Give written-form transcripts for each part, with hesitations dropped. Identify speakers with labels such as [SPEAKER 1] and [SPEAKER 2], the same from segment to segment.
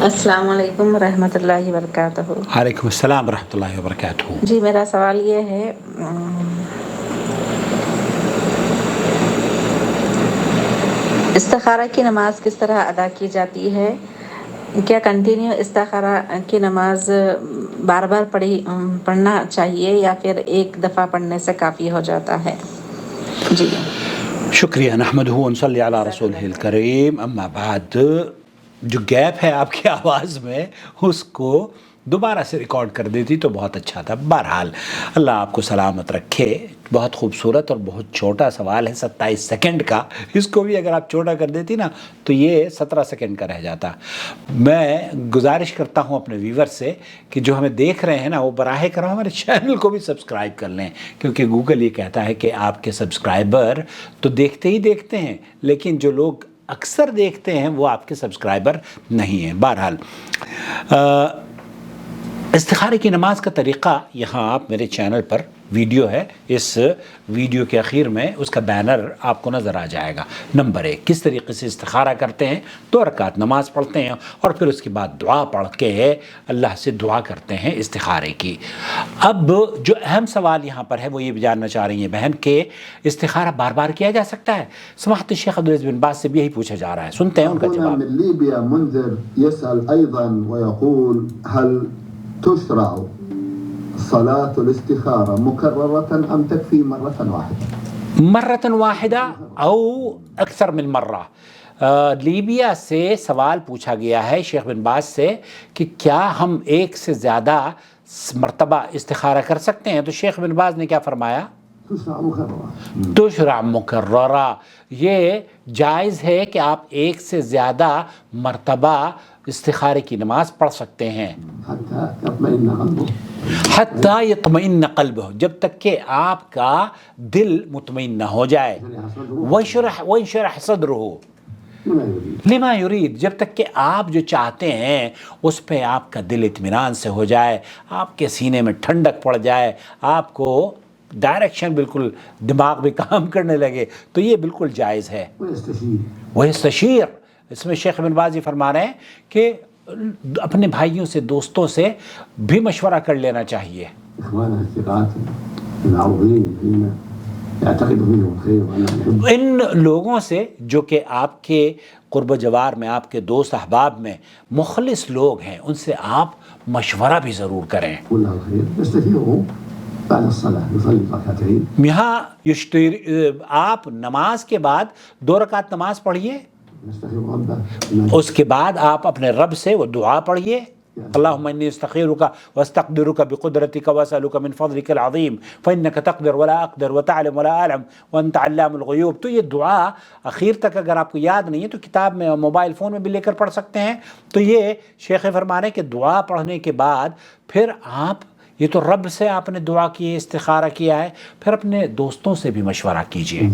[SPEAKER 1] السلام علیکم ورحمۃ اللہ وبرکاتہ۔
[SPEAKER 2] وعلیکم السلام ورحمۃ اللہ وبرکاتہ۔
[SPEAKER 1] جی میرا سوال یہ ہے، استخارہ کی نماز کس طرح ادا کی جاتی ہے؟ کیا کنٹینیو استخارہ کی نماز بار بار پڑھنا چاہیے یا پھر ایک دفعہ پڑھنے سے کافی ہو جاتا ہے؟ جی
[SPEAKER 2] شکریہ۔ نحمدہ و نصلی علی رسولہ الکریم، اما بعد، جو گیپ ہے آپ کی آواز میں اس کو دوبارہ سے ریکارڈ کر دیتی تو بہت اچھا تھا۔ بہرحال اللہ آپ کو سلامت رکھے۔ بہت خوبصورت اور بہت چھوٹا سوال ہے، 27 سیکنڈ کا۔ اس کو بھی اگر آپ چھوٹا کر دیتی نا تو یہ 17 سیکنڈ کا رہ جاتا۔ میں گزارش کرتا ہوں اپنے ویور سے کہ جو ہمیں دیکھ رہے ہیں نا وہ براہ کرم ہمارے چینل کو بھی سبسکرائب کر لیں، کیونکہ گوگل یہ کہتا ہے کہ آپ کے سبسکرائبر تو دیکھتے ہی دیکھتے ہیں، لیکن جو لوگ اکثر دیکھتے ہیں وہ آپ کے سبسکرائبر نہیں ہیں۔ بہرحال استخارے کی نماز کا طریقہ یہاں آپ میرے چینل پر ویڈیو ہے، اس ویڈیو کے اخیر میں اس کا بینر آپ کو نظر آ جائے گا۔ نمبر 1، کس طریقے سے استخارہ کرتے ہیں؟ 2 رکعت نماز پڑھتے ہیں اور پھر اس کے بعد دعا پڑھ کے اللہ سے دعا کرتے ہیں استخارے کی۔ اب جو اہم سوال یہاں پر ہے وہ یہ جاننا چاہ رہی ہیں بہن کہ استخارہ بار بار کیا جا سکتا ہے؟ سماحت الشیخ عبدالعزیز بن باز سے بھی یہی پوچھا جا رہا ہے، سنتے ہیں ان کا جواب۔
[SPEAKER 3] من ليبيا منذر يسأل أيضا ويقول هل تشرع صلاة الاستخارة مكررة أم تكفي مرة واحدة؟
[SPEAKER 2] مرة واحدہ او اکثر من مرہ۔ لیبیا سے سوال پوچھا گیا ہے شیخ بن باز سے کہ کیا ہم ایک سے زیادہ مرتبہ استخارہ کر سکتے ہیں؟ تو شیخ بن باز نے کیا فرمایا؟ تشرع مکررہ، یہ جائز ہے کہ آپ ایک سے زیادہ مرتبہ استخارے کی نماز پڑھ سکتے ہیں، حتیٰ یطمئن قلبہ، جب تک کہ آپ کا دل مطمئن نہ ہو جائے، وَيَنشَرَحْ صَدْرُهُ لما یرید، جب تک کہ آپ جو چاہتے ہیں اس پہ آپ کا دل اطمینان سے ہو جائے، آپ کے سینے میں ٹھنڈک پڑ جائے، آپ کو ڈائریکشن بالکل دماغ بھی کام کرنے لگے، تو یہ بالکل جائز ہے۔ وَيَسْتَشِيرُ، اس میں شیخ بن باز یہ فرما رہے ہیں کہ اپنے بھائیوں سے، دوستوں سے بھی مشورہ کر لینا چاہیے۔ ان لوگوں سے جو کہ آپ کے قرب و جوار میں، آپ کے دوست احباب میں مخلص لوگ ہیں، ان سے آپ مشورہ بھی ضرور کریں۔ یہاں آپ نماز کے بعد 2 رکعت نماز پڑھیے، اس کے بعد آپ اپنے رب سے وہ دعا پڑھیے، اللہم انی استخیرک واستقدرک بقدرتک واسألک من فضلک العظیم فانک تقدر ولا اقدر وتعلم ولا اعلم وانت علام الغیوب۔ تو یہ دعا اخیر تک اگر آپ کو یاد نہیں ہے تو کتاب میں، موبائل فون میں بھی لے کر پڑھ سکتے ہیں۔ تو یہ شیخ فرما رہے ہیں کہ دعا پڑھنے کے بعد پھر آپ، یہ تو رب سے آپ نے دعا کی ہے، استخارہ کیا ہے، پھر اپنے دوستوں سے بھی مشورہ کیجیے۔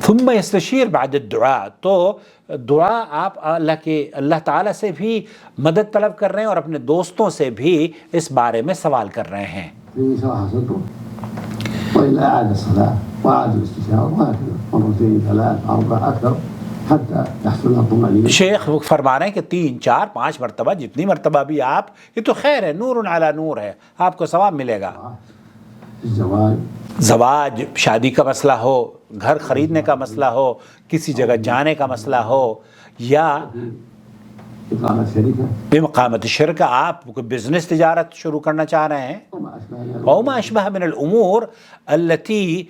[SPEAKER 2] ثم یستشیر بعد الدعاء، تو دعا آپ اللہ تعالیٰ سے بھی مدد طلب کر رہے ہیں اور اپنے دوستوں سے بھی اس بارے میں سوال کر رہے ہیں۔ شیخ فرما رہے ہیں کہ 3، 4، 5 مرتبہ، جتنی مرتبہ بھی آپ، یہ تو خیر ہے، نور علی نور ہے، آپ کو ثواب ملے گا۔ زواج، شادی کا مسئلہ ہو، گھر خریدنے کا مسئلہ ہو، کسی جگہ جانے کا مسئلہ ہو، یا بمقامت شرکہ آپ کوئی بزنس تجارت شروع کرنا چاہ رہے ہیں، او ما اشبہ من الامور التي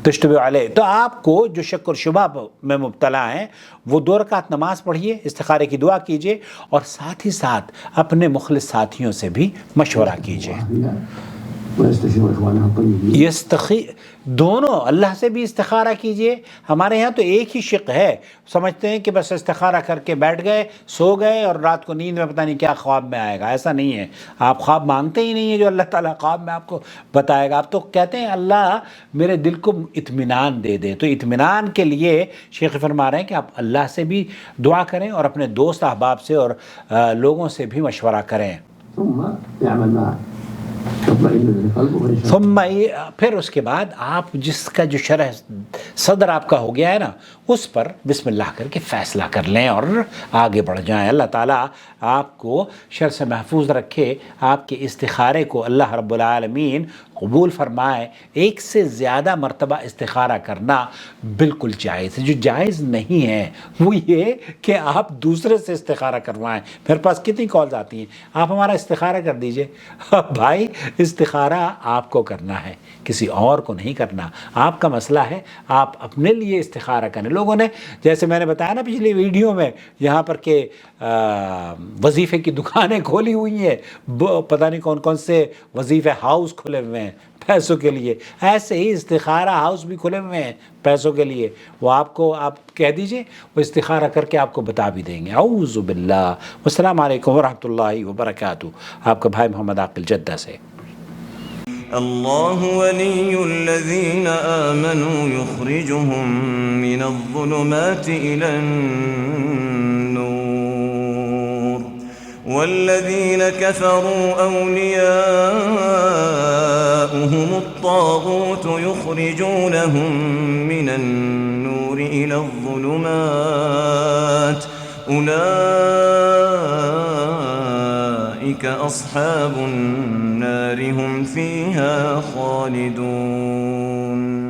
[SPEAKER 2] تشتبہ علیہ، تو آپ کو جو شک اور شبہ میں مبتلا ہیں وہ 2 رکعت نماز پڑھیے، استخارے کی دعا کیجیے اور ساتھ ہی ساتھ اپنے مخلص ساتھیوں سے بھی مشورہ کیجیے۔ دونوں اللہ سے بھی استخارہ کیجئے۔ ہمارے ہاں تو ایک ہی شق ہے، سمجھتے ہیں کہ بس استخارہ کر کے بیٹھ گئے، سو گئے اور رات کو نیند میں پتہ نہیں کیا خواب میں آئے گا۔ ایسا نہیں ہے، آپ خواب مانگتے ہی نہیں ہیں جو اللہ تعالیٰ خواب میں آپ کو بتائے گا، آپ تو کہتے ہیں اللہ میرے دل کو اطمینان دے دے۔ تو اطمینان کے لیے شیخ فرما رہے ہیں کہ آپ اللہ سے بھی دعا کریں اور اپنے دوست احباب سے اور لوگوں سے بھی مشورہ کریں۔ ثم پھر اس کے بعد آپ جس کا جو شرح صدر آپ کا ہو گیا ہے نا اس پر بسم اللہ کر کے فیصلہ کر لیں اور آگے بڑھ جائیں. اللہ تعالیٰ آپ کو شر سے محفوظ رکھے. آپ کے استخارے کو اللہ رب العالمین قبول فرمائے. ایک سے زیادہ مرتبہ استخارہ کرنا بالکل جائز ہے. جو جائز نہیں ہے وہ یہ کہ آپ دوسرے سے استخارہ کروائیں. میرے پاس کتنی کالز آتی ہیں, آپ ہمارا استخارہ کر دیجئے. بھائی استخارہ آپ کو کرنا ہے, کسی اور کو نہیں کرنا. آپ کا مسئلہ ہے, آپ اپنے لیے استخارہ کریں. لوگوں نے جیسے میں نے بتایا نا پچھلی ویڈیو میں یہاں پر کہ وظیفے کی دکانیں کھولی ہوئی ہیں, پتہ نہیں کون کون سے وظیفے ہاؤس کھلے ہوئے ہیں پیسوں کے لیے. ایسے ہی استخارہ ہاؤس بھی کھلے ہوئے ہیں پیسوں کے لیے. وہ آپ کہہ دیجئے, وہ استخارہ کر کے آپ کو بتا بھی دیں گے. اعوذ باللہ. والسلام علیکم ورحمۃ اللہ وبرکاتہ. آپ کا بھائی محمد عاقل جدہ سے.
[SPEAKER 4] الله ولي الذين آمنوا يخرجهم من الظلمات إلى النور والذين كفروا أولياؤهم الطاغوت يخرجونهم من النور إلى الظلمات أولئك أصحاب النار هم فيها خالدون.